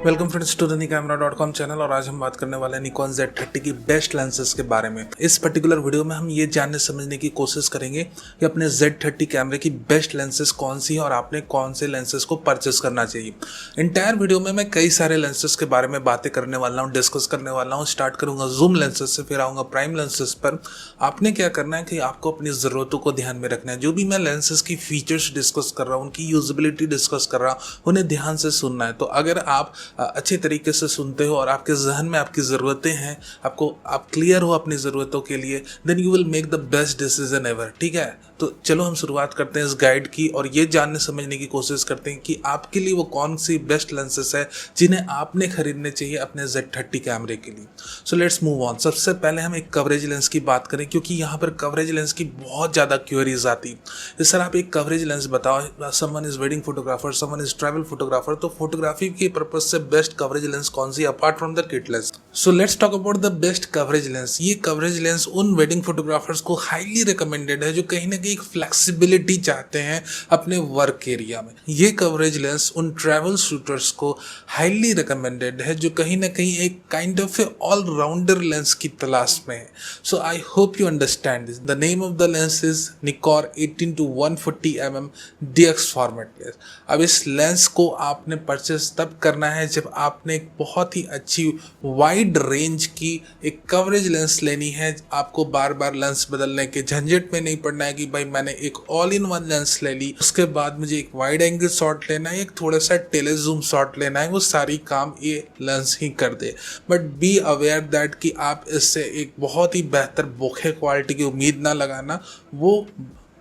Welcome friends to the Nikamera.com channel. और आज हम बात करने वाले हैं निकॉन Z30 की बेस्ट लेंसेज के बारे में। इस पर्टिकुलर वीडियो में हम ये जानने समझने की कोशिश करेंगे कि अपने Z30 कैमरे की बेस्ट लेंसेज कौन सी है और आपने कौन से लेंसेज को परचेस करना चाहिए। इंटायर वीडियो में मैं कई सारे लेंसेज के बारे में बातें करने वाला हूँ, डिस्कस करने वाला हूँ। स्टार्ट करूँगा जूम लेंसेज से, फिर आऊँगा प्राइम लेंसेज पर। आपने क्या करना है कि आपको अपनी ज़रूरतों को ध्यान में रखना है। जो भी मैं लेंसेज की फीचर्स डिस्कस कर रहा हूँ, उनकी यूजेबिलिटी डिस्कस कर रहा हूँ, उन्हें ध्यान से सुनना है। तो अगर आप अच्छे तरीके से सुनते हो और आपके जहन में आपकी ज़रूरतें हैं, आप क्लियर हो अपनी ज़रूरतों के लिए, then you will make the best decision ever. ठीक है, तो चलो हम शुरुआत करते हैं इस गाइड की और ये जानने समझने की कोशिश करते हैं कि आपके लिए वो कौन सी बेस्ट लेंसेज है जिन्हें आपने खरीदने चाहिए अपने Z30 कैमरे के लिए। सो लेट्स मूव ऑन। सबसे पहले हम एक कवरेज लेंस की बात करें, क्योंकि यहाँ पर कवरेज लेंस की बहुत ज़्यादा क्वेरीज आती है। सर आप एक कवरेज लेंस बताओ, someone is wedding photographer, someone is travel photographer, तो फोटोग्राफी के पर्पज से बेस्ट कवरेज लेंस कौन सी apart from the kit lens. So let's talk about the best coverage lens. ये कवरेज लेंस उन वेडिंग फोटोग्राफर्स को highly recommended है जो कहीं ना कहीं एक फ्लेक्सिबिलिटी चाहते हैं अपने वर्क एरिया में। ये कवरेज लेंस उन ट्रैवल शूटर्स को हाईली रिकमेंडेड है जो कहीं ना कहीं एक kind of a allrounder lens की तलाश में है। So I hope you understand this. The name of the lens is Nikon 18-140 mm DX format lens. अब इस लेंस को आपने परचेस तब करना है जब आपने एक बहुत ही अच्छी वाइड रेंज की एक कवरेज लेंस लेनी है। आपको बार बार लेंस बदलने के झंझट में नहीं पड़ना है कि भाई मैंने एक ऑल इन वन लेंस ले ली, उसके बाद मुझे एक वाइड एंगल शॉट लेना है, एक थोड़ा सा टेलीजूम शॉट लेना है। वो सारी काम ये लेंस ही कर दे। बट बी अवेयर दैट कि आप इससे एक बहुत ही बेहतर बोखे क्वालिटी की उम्मीद ना लगाना। वो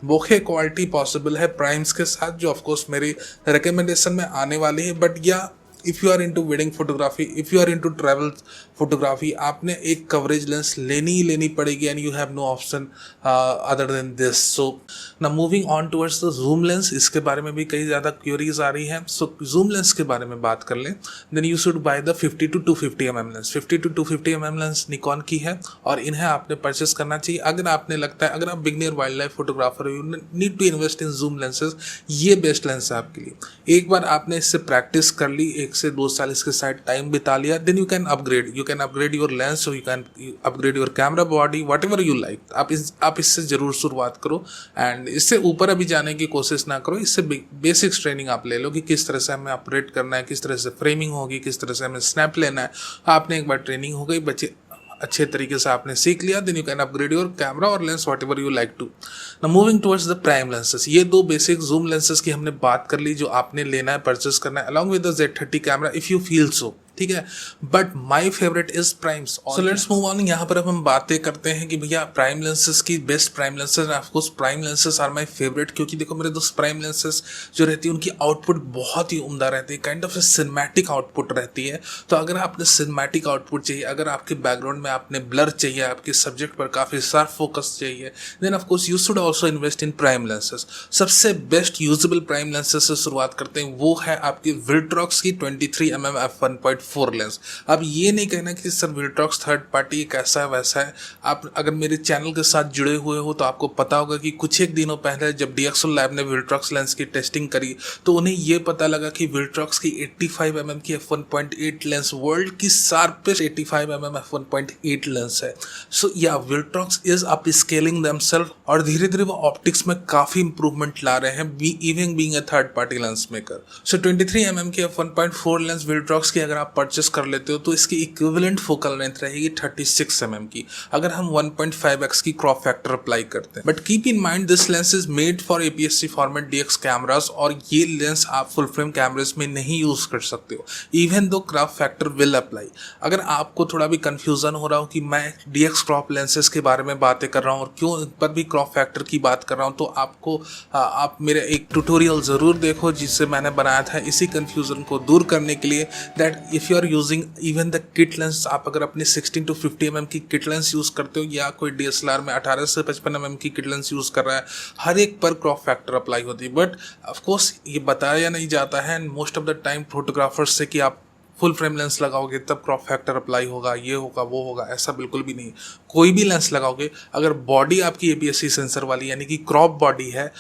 बोखे क्वालिटी पॉसिबल है प्राइम्स के साथ, जो ऑफकोर्स मेरी रिकमेंडेशन में आने वाली है। बट या if you are into wedding photography, if you are into travel photography, आपने एक कवरेज लेंस लेनी ही लेनी पड़ेगी and you have no option other than this. So now moving on towards the zoom lens. इसके बारे में भी कई ज़्यादा क्यूरीज आ रही हैं। सो जूम लेंस के बारे में बात कर लें, then you should buy the 50-250 mm lens. 50-250 mm lens Nikon की है और इन्हें आपने परचेस करना चाहिए अगर आपने लगता है, अगर आप बिगनर वाइल्ड लाइफ फोटोग्राफर हो, you need to invest in zoom lenses. ये बेस्ट लेंस है आपके लिए। एक बार आपने इससे प्रैक्टिस कर ली, 1 से 2 साल इसके साथ टाइम बिता लिया, then you can upgrade your lens, you can upgrade your camera body, whatever you like. आप इससे जरूर शुरुआत करो एंड इससे ऊपर अभी जाने की कोशिश ना करो। इससे बेसिक्स ट्रेनिंग आप ले लो कि किस तरह से हमें ऑपरेट करना है, किस तरह से फ्रेमिंग होगी, किस तरह से हमें स्नैप लेना है। आपने एक बार ट्रेनिंग हो गई, बच्चे अच्छे तरीके से आपने सीख लिया, then you can upgrade your camera और lens whatever you like to. Now moving towards the prime lenses. ये 2 बेसिक जूम लेंसेज की हमने बात कर ली जो आपने लेना है, परचेस करना है along with the Z30 camera if you feel so. ठीक है, but my favourite is primes. So let's move on. यहाँ पर अब हम बातें करते हैं कि भैया प्राइम लेंसेज की best prime lenses. Of course prime lenses are my favourite, क्योंकि देखो मेरे दोस्त प्राइम लेंसेज जो रहती है उनकी आउटपुट बहुत ही उम्दा रहती है, काइंड ऑफ सिनेमैटिक आउटपुट रहती है। तो अगर आपने सिनेमैटिक आउटपुट चाहिए, अगर आपके बैकग्राउंड में आपने ब्लर चाहिए, आपके सब्जेक्ट पर काफ़ी शार्प फोकस चाहिए, then of course you should also invest in prime lenses. सबसे बेस्ट यूजेबल प्राइम लेंसेज से शुरुआत करते हैं, वो है आपकी विल्ट्रॉक्स की 23 mm f1.4 लेंस। अब ये नहीं कहना कि सर विल्ट्रॉक्स थर्ड पार्टी कैसा है वैसा है। आप अगर मेरे चैनल के साथ जुड़े हुए हो तो आपको पता होगा कि कुछ एक दिनों पहले जब DxO लैब ने विल्ट्रॉक्स लेंस की टेस्टिंग करी तो उन्हें ये पता लगा कि विल्ट्रॉक्स की 85 mm की f1.8 लेंस वर्ल्ड की शार्पेस्ट 85 mm f1.8 लेंस है। सो या विल्ट्रॉक्स इज अप स्केलिंग देमसेल्फ और धीरे धीरे वो ऑप्टिक्स में काफ़ी इंप्रूवमेंट ला रहे हैं, even being a third party lens maker. So 23 mm की f1.4 लेंस विल्ट्रॉक्स की अगर आप परचेस कर लेते हो तो इसकी इक्विवेलेंट फोकल लेंथ रहेगी 36 mm की, अगर हम 1.5x की क्रॉप फैक्टर अप्लाई करते हैं। But keep in mind this lens is made for APS-C format DX cameras, और ये लेंस आप फुल फ्रेम कैमरास में नहीं यूज कर सकते हो, even though crop factor will apply. अगर आपको थोड़ा भी कंफ्यूजन हो रहा हो कि मैं DX क्रॉप लेंसेज के बारे में बातें कर रहा हूँ और क्यों इन पर भी क्रॉप फैक्टर की बात कर रहा हूँ, तो आपको आप मेरे एक ट्यूटोरियल ज़रूर देखो जिससे मैंने बनाया था इसी कंफ्यूजन को दूर करने के लिए। That if you are using even the kit lens, आप अगर अपनी 16-50 mm की किट लेंस यूज़ करते हो या कोई DSLR में 18 से 55 mm की किट लेंस यूज़ कर रहा है, हर एक पर क्रॉप फैक्टर अप्लाई होती है। बट ऑफकोर्स ये बताया नहीं जाता है most of the time photographers से कि आप फुल फ्रेम लेंस लगाओगे तब क्रॉप फैक्टर अप्लाई होगा, ये होगा वो होगा, ऐसा बिल्कुल भी नहीं। कोई भी लेंस लगाओगे, अगर बॉडी आपकी APS-C सेंसर वाली यानी कि क्रॉप बॉडी है,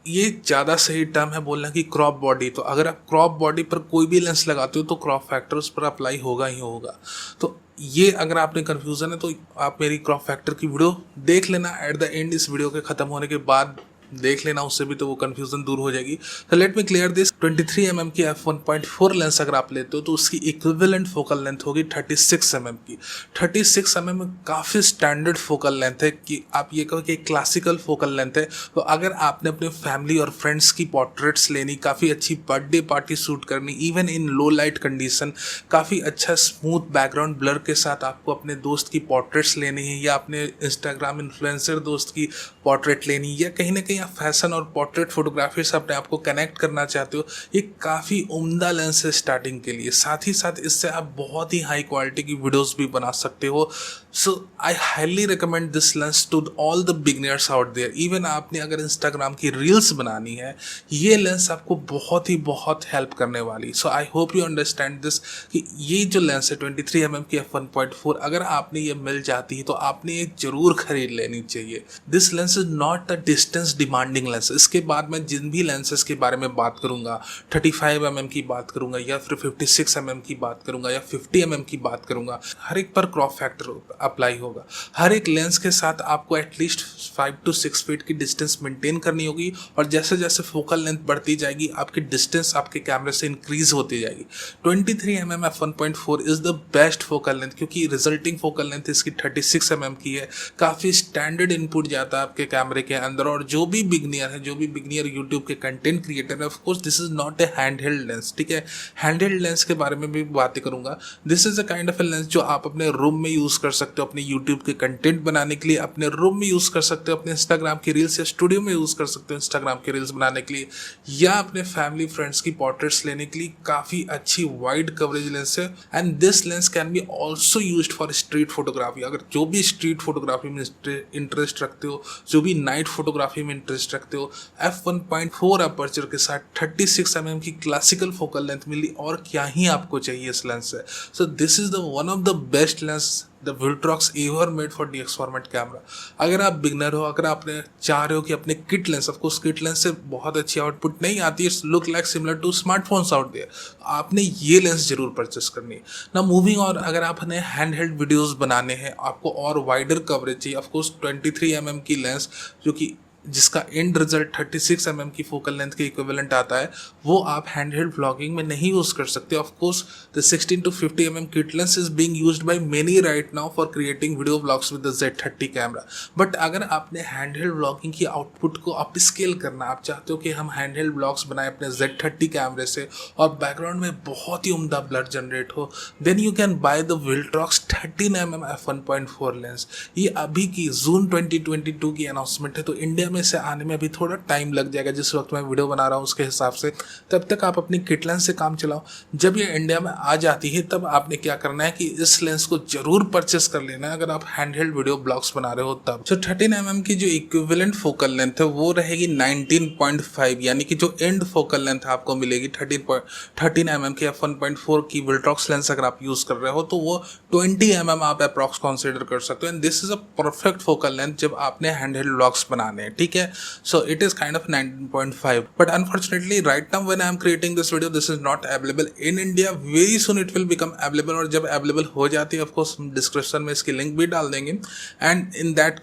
ये ज़्यादा सही टर्म है बोलना कि क्रॉप बॉडी। तो अगर आप क्रॉप बॉडी पर कोई भी लेंस लगाते हो तो क्रॉप फैक्टर उस पर अप्लाई होगा ही होगा। तो ये अगर आपने कन्फ्यूज़न है तो आप मेरी क्रॉप फैक्टर की वीडियो देख लेना एट द एंड, इस वीडियो के ख़त्म होने के बाद देख लेना, उससे भी तो वो कन्फ्यूज़न दूर हो जाएगी। तो let me clear this, 23 mm की f1.4 लेंस अगर आप लेते हो तो उसकी इक्विवेलेंट फोकल लेंथ होगी 36 mm की। 36 mm काफ़ी स्टैंडर्ड फोकल लेंथ है कि आप ये कहो कि एक क्लासिकल फोकल लेंथ है। तो अगर आपने अपने फैमिली और फ्रेंड्स की पोर्ट्रेट्स लेनी, काफ़ी अच्छी बर्थडे पार्टी शूट करनी, even in low light condition, काफ़ी अच्छा स्मूथ बैकग्राउंड ब्लर के साथ आपको अपने दोस्त की पोर्ट्रेट्स लेनी है, या अपने इंस्टाग्राम इन्फ्लुएंसर दोस्त की पोर्ट्रेट लेनी, या कहीं ना कहीं आप फैशन और पोर्ट्रेट फोटोग्राफी से अपने आप को कनेक्ट करना चाहते हो, ये काफ़ी उम्दा लेंस है स्टार्टिंग के लिए। साथ ही साथ इससे आप बहुत ही हाई क्वालिटी की वीडियोस भी बना सकते हो। So I highly recommend this lens to all the beginners out there. Even आपने अगर इंस्टाग्राम की रील्स बनानी है, ये लेंस आपको बहुत हेल्प करने वाली। So I hope you understand this कि ये जो लेंस है 23 mm की f1.4, अगर आपने ये मिल जाती है तो आपने ये जरूर खरीद लेनी चाहिए। This lens is not a distance demanding lens. इसके बाद मैं जिन भी लेंसेज के बारे में बात करूंगा, 35 mm की बात करूंगा, या फिर 56 mm की बात करूंगा, या 50 mm की बात करूंगा, हर एक पर क्रॉप फैक्टर अप्लाई होगा। हर एक लेंस के साथ आपको एटलीस्ट 5 to 6 फीट की डिस्टेंस मेंटेन करनी होगी, और जैसे जैसे फोकल लेंथ बढ़ती जाएगी आपकी डिस्टेंस आपके कैमरे से इंक्रीज होती जाएगी। 23 mm f1.4 is the best focal length, क्योंकि रिजल्टिंग फोकल लेंथ इसकी 36 mm की है। काफ़ी स्टैंडर्ड इनपुट जाता है आपके कैमरे के अंदर, और जो भी बिगनियर है, जो भी बिगनियर यूट्यूब के कंटेंट क्रिएटर है, of course this is not a hand held lens. ठीक है, हैंड हेल्ड लेंस के बारे में भी बातें करूंगा। This is a kind of a lens जो आप अपने रूम में यूज़ कर सकते हो, अपने यूट्यूब के कंटेंट बनाने के लिए अपने रूम में यूज़ कर सकते हो, अपने इंस्टाग्राम की रील्स या स्टूडियो में यूज़ कर सकते हो इंस्टाग्राम की रील्स बनाने के लिए, या अपने फैमिली फ्रेंड्स की पोर्ट्रेट्स लेने के लिए काफ़ी अच्छी वाइड कवरेज लेंस है। And this lens can be also used for street photography. अगर जो भी स्ट्रीट फोटोग्राफी में इंटरेस्ट रखते हो, जो भी नाइट फोटोग्राफी में इंटरेस्ट रखते हो, f1.4 अपर्चर के साथ 36 mm की क्लासिकल फोकल लेंथ मिली, और क्या ही आपको चाहिए इस लेंस से। So this is the one of the best lens the Viltrox ever made for DX format camera. अगर आप बिगनर हो, अगर आपने चाह रहे हो कि अपने kit lens, of course kit lens से बहुत अच्छी आउटपुट नहीं आती, it's look like similar to smartphones out there, आपने ये लेंस जरूर परचेस करनी है ना। मूविंग और अगर आपने हैंड हेल्ड वीडियोस बनाने हैं, आपको और वाइडर कवरेज चाहिए, ऑफ कोर्स 23 mm की लेंस जो कि जिसका एंड रिजल्ट 36 mm की फोकल लेंथ के इक्विवेलेंट आता है, वो आप हैंडहेल्ड व्लॉगिंग में नहीं यूज़ कर सकते। Of course the 16 to 50 mm kit lens is being used by many right now for creating video vlogs with the Z30 camera. But अगर आपने हैंडहेल्ड व्लॉगिंग की आउटपुट को अप स्केल करना, आप चाहते हो कि हम हैंडहेल्ड व्लॉग्स बनाए अपने Z30 कैमरे से और बैकग्राउंड में बहुत ही उम्दा ब्लर जनरेट हो, then you can buy the Viltrox 13 mm f1.4 lens. ये अभी की जून 2022 की अनाउंसमेंट है, तो इंडिया में से आने में अभी थोड़ा टाइम लग जाएगा। जिस वक्त मैं वीडियो बना रहा हूँ उसके हिसाब से, तब तक आप अपनी किट लेंस से काम चलाओ। जब ये इंडिया में आ जाती है तब आपने क्या करना है कि इस लेंस को जरूर परचेस कर लेना है अगर आप हैंडहेल्ड वीडियो ब्लॉग्स बना रहे हो तब। तो 13 mm की जो इक्विवेलेंट फोकल लेंथ है वो रहेगी 19.5, यानी कि जो एंड फोकल लेंथ आपको मिलेगी 13 mm की f1.4 की Viltrox लेंस अगर आप यूज कर रहे हो तो वो 20 mm आप अप्रॉक्स कंसीडर कर सकते हो। And this is a perfect focal length जब आपने हैंडहेल्ड व्लॉग्स बनाने हैं, ठीक है। So it is kind of 19.5, but unfortunately right now when I am creating this video this is not available in India. Very soon it will become available, और जब available हो जाती है ऑफ कोर्स डिस्क्रिप्शन में इसकी link भी डाल देंगे, and in that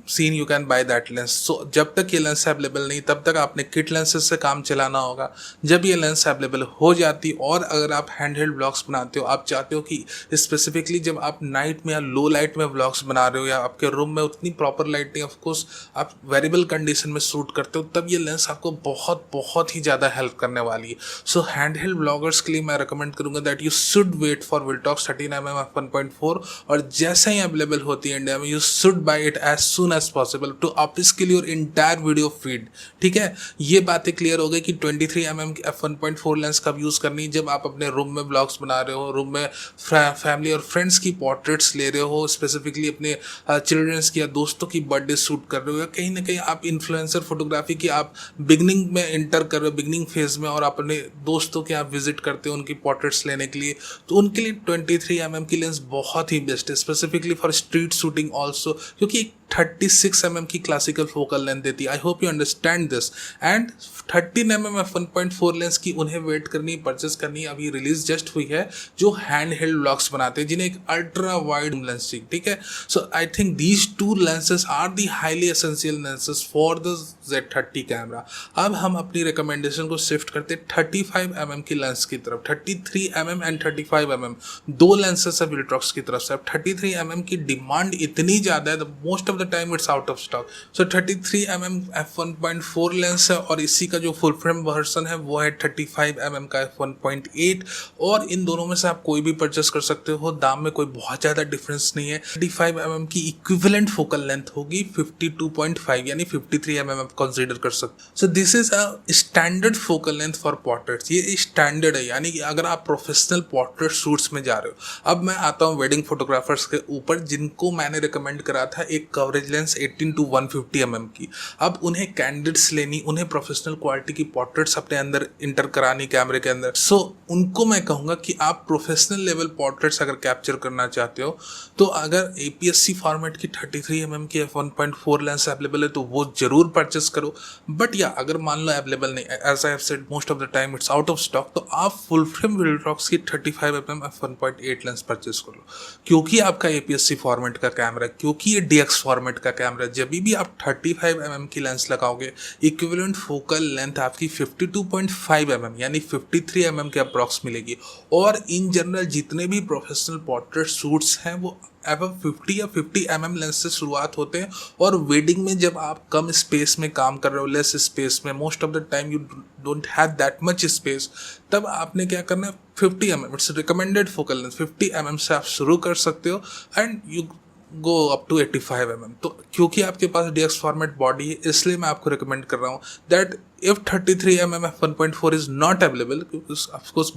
scene you can buy that lens. So जब तक ये लेंस अवेलेबल नहीं तब तक आपने किट लेंसेज से काम चलाना होगा। जब ये लेंस अवेलेबल हो जाती, और अगर आप हैंडहेल्ड व्लॉग्स बनाते हो, आप चाहते हो कि स्पेसिफिकली जब आप नाइट में या लो लाइट में व्लॉग्स बना रहे हो या आपके रूम में उतनी प्रॉपर लाइट नहीं, ऑफकोर्स आप वेरिएबल कंडीशन में शूट करते हो, तब ये लेंस आपको बहुत ही ज़्यादा हेल्प करने वाली है। सो हैंडहेल्ड व्लॉगर्स के लिए मैं रिकमेंड करूँगा that you should wait for Viltrox 13 mm f1.4, और जैसे ही अवेलेबल होती है इंडिया में you should buy it as soon as possible to upskill your entire video feed। ठीक है, ये बातें क्लियर हो गई कि 23 mm की f1.4 लेंस कब यूज करनी, जब आप अपने रूम में ब्लॉग्स बना रहे हो, रूम में फैमिली और फ्रेंड्स की पोर्ट्रेट्स ले रहे हो, स्पेसिफिकली अपने चिल्ड्रंस की या दोस्तों की बर्थडे शूट कर रहे हो, या कहीं ना कहीं आप इन्फ्लुएंसर फोटोग्राफी की आप बिगनिंग में इंटर कर रहे हो, बिगनिंग फेज में, और अपने दोस्तों के आप विजिट करते हो उनकी पोर्ट्रेट्स लेने के लिए, तो उनके लिए 23 mm की लेंस बहुत ही बेस्ट है, specifically for street shooting also, क्योंकि 36 mm की क्लासिकल फोकल लेंथ देती है। आई hope you understand this. And 13 mm f1.4 lens की उन्हें वेट करनी, परचेस करनी, अभी रिलीज जस्ट हुई है, जो हैंड हेल्ड व्लॉग्स बनाते हैं जिन्हें एक अल्ट्रा वाइड लेंस चाहिए, ठीक है। So I think these two lenses are the highly essential lenses for the Z30 camera. अब हम अपनी रिकमेंडेशन को शिफ्ट करते 35 mm की लेंस की तरफ। 33 mm एंड 35 mm दो लेंसेस है विल्ट्रॉक्स की तरफ से। अब 33 mm की डिमांड इतनी ज़्यादा है, most of the time it's out of stock. So 33 mm f1.4 lens है और इसी का जो फुल फ्रेम वर्जन है वो है 35 mm का f1.8, और इन दोनों में से आप कोई भी परचेस कर सकते हो। दाम में कोई बहुत ज़्यादा डिफरेंस नहीं है। 35 mm की इक्विवेलेंट फोकल लेंथ होगी 52.5 यानी 53 mm आप कंसीडर कर सकते। So this is a standard focal length for portraits. ये स्टैंडर्ड है, यानी कि अगर आप प्रोफेशनल पोर्ट्रेट शूट्स में जा रहे हो। अब मैं आता हूँ वेडिंग फोटोग्राफर्स के ऊपर, जिनको मैंने रिकमेंड करा था एक कवरेज लेंस 18 to 150 mm की। अब उन्हें कैंडिड्स लेनी, उन्हें प्रोफेशनल क्वालिटी की पोर्ट्रेट्स अपने अंदर इंटर करानी कैमरे के अंदर। सो उनको मैं कहूँगा कि आप प्रोफेशनल लेवल पोर्ट्रेट्स अगर कैप्चर करना चाहते हो तो अगर APS-C फॉर्मेट की 33 mm की f1.4 लेंस अवेलेबल है तो वो जरूर परचेस करो। बट या अगर मान लो अवेलेबल नहीं, as I have said most of the time it's out of stock, तो आप फुल फ्रेम विल्ट्रॉक्स की 35 mm f1.8 लेंस परचेस कर लो, क्योंकि आपका APS-C फॉर्मेट का कैमरा, क्योंकि ये DX फॉर्मेट का कैमरा। जब भी आप 35 mm की लेंस लगाओगे, इक्विवेलेंट फोकल लेंथ आपकी 52.5 mm यानी 53 mm के अप्रॉक्स मिलेगी। और इन जनरल जितने भी प्रोफेशनल पोर्ट्रेट शूट्स हैं वो अब 50 या 50 mm लेंस से शुरुआत होते हैं। और वेडिंग में जब आप कम स्पेस में काम कर रहे हो, लेस स्पेस में, most of the time you don't have that much space, तब आपने क्या करना है 50 mm, it's recommended focal length 50 mm से आप शुरू कर सकते हो and you go up to 85 mm। तो क्योंकि आपके पास DX फॉर्मेट बॉडी है, इसलिए मैं आपको रिकमेंड कर रहा हूँ that if 33 mm f1.4 is not available, क्योंकि ऑफकोर्स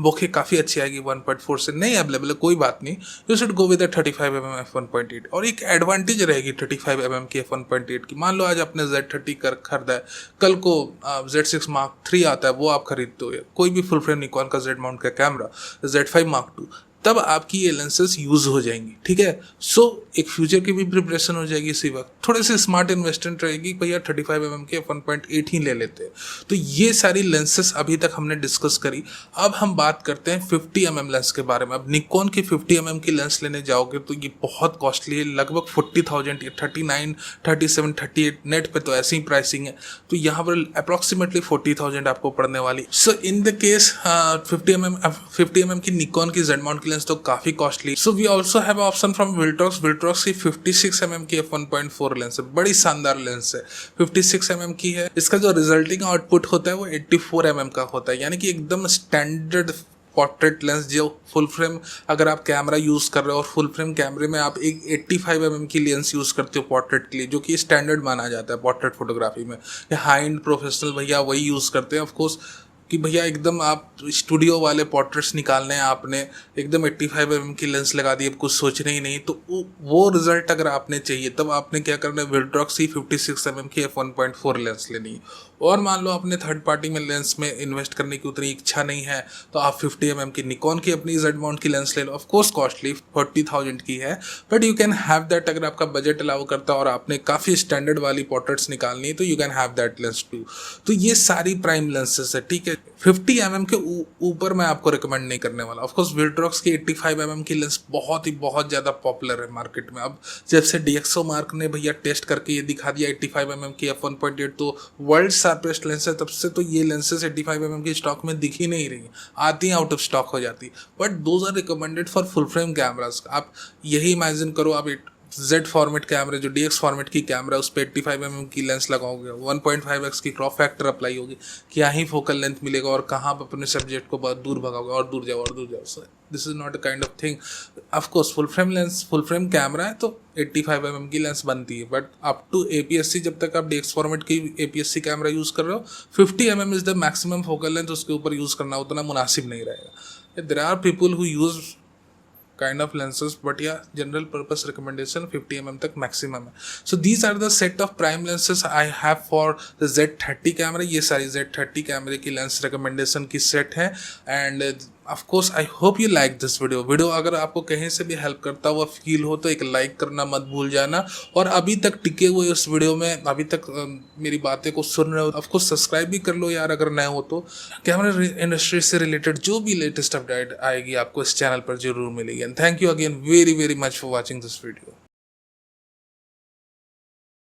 बोखे काफ़ी अच्छी आएगी 1.4 से, नहीं अवेलेबल है कोई बात नहीं, you should go with 35 mm f1.8। और एक एडवांटेज रहेगी 35 mm की f1.8 की। मान लो आज आपने Z30 खरीदा है, कल को Z6 Mark III आता है, वो आप खरीदते हो, कोई भी फुल फ्रेम निकॉन का Z माउंट का कैमरा, Z5 Mark II, तब आपकी ये लेंसेज यूज हो जाएंगी, ठीक है। सो एक फ्यूचर की भी प्रिपरेशन हो जाएगी इसी वक्त। थोड़े से स्मार्ट इन्वेस्टमेंट रहेगी, भैया 35 mm के 1.8 ही ले लेते हैं। तो ये सारी लेंसेज अभी तक हमने डिस्कस करी। अब हम बात करते हैं 50 mm लेंस के बारे में। अब निकॉन की 50 mm की लेंस लेने जाओगे तो ये बहुत कॉस्टली है, लगभग 40,000, 39, 37, 38 नेट पे तो ऐसी ही प्राइसिंग है। तो यहाँ पर अप्रॉक्सीमेटली 40,000 आपको पड़ने वाली। So in the case 50 mm की निकॉन की Z माउंट लेंस तो काफी costly. So we also have option from Viltrox की 56 mm की f1.4 लेंस है, बड़ी शानदार लेंस है, 56 mm की है। इसका जो रिजल्टिंग आउटपुट होता है वो 84 mm का होता है, यानी कि एकदम स्टैंडर्ड पोर्ट्रेट लेंस। जो फुल फ्रेम अगर आप कैमरा यूज कर रहे हो और फुल फ्रेम कैमरे में आप एक 85 mm की लेंस यूज करते हो पोर्ट्रेट के लिए, जो कि स्टैंडर्ड माना जाता है पोर्ट्रेट फोटोग्राफी में, या हाई एंड प्रोफेशनल भैया वही यूज करते हैं। ऑफकोर्स कि भैया एकदम आप स्टूडियो वाले पोर्ट्रेट्स निकालने हैं, आपने एकदम 85 mm की लेंस लगा दी, अब कुछ सोचने ही नहीं, तो वो रिजल्ट अगर आपने चाहिए तब आपने क्या करना है, विल्ट्रॉक्स की 56 mm की f1.4 लेंस लेनी है। और मान लो आपने थर्ड पार्टी में लेंस में इन्वेस्ट करने की उतनी इच्छा नहीं है, तो आप 50 mm की निकॉन की अपनी Z माउंट की लेंस ले लो। ऑफकोर्स कॉस्टली 40,000 की है, but you can have that. अगर आपका बजट अलाउ करता है और आपने काफ़ी स्टैंडर्ड वाली पोर्ट्रेट्स निकालनी है तो you can have that lens too. तो ये सारी प्राइम लेंसेज है, ठीक है। 50 mm के ऊपर मैं आपको रिकमेंड नहीं करने वाला। ऑफकोर्स विल्ट्रॉक्स की 85 mm की लेंस बहुत ज़्यादा पॉपुलर है मार्केट में। अब जब से DxO मार्क ने भैया टेस्ट करके ये दिखा दिया 85 mm की f1.8 तो वर्ल्ड शार्पेस्ट लेंस है, तब से तो ये लेंसेज 85 mm की स्टॉक में दिख ही नहीं रही, आती हैं आउट ऑफ स्टॉक हो जाती। But those are recommended for full frame cameras. आप यही इमेजिन करो, आप Z फॉर्मेट कैमरा जो DX फॉर्मेट की कैमरा उस पर 85 mm की लेंस लगाओगे, 1.5x की क्रॉप फैक्टर अप्लाई होगी, क्या ही फोकल लेंथ मिलेगा और कहाँ आप अपने सब्जेक्ट को बहुत दूर भगाओगे, और दूर जाओ और दूर जाओ। So this is not a kind of thing. Of course full frame lens, full frame camera है तो 85 mm की लेंस बनती है, बट अप टू APS-C जब तक आप DX फॉर्मेट की APS-C कैमरा यूज़ कर रहे हो, 50 mm is the maximum focal length, उसके ऊपर यूज़ करना उतना मुनासिब नहीं रहेगा। There are people who use kind of lenses, but yeah, general purpose recommendation 50 mm तक maximum है। So these are the set of prime lenses I have for the Z30 camera. ये सारी Z30 कैमरे की लेंस recommendation की set है। End of course I hope you like this video अगर आपको कहीं से भी हेल्प करता हुआ फील हो तो एक लाइक करना मत भूल जाना। और अभी तक टिके हुए उस वीडियो में अभी तक मेरी बातें को सुन रहे हो, ऑफ कोर्स सब्सक्राइब भी कर लो यार अगर नए हो तो। कैमरा इंडस्ट्री से रिलेटेड जो भी लेटेस्ट अपडेट आएगी आपको इस चैनल पर जरूर मिलेगी। And thank you again very very much for watching this video.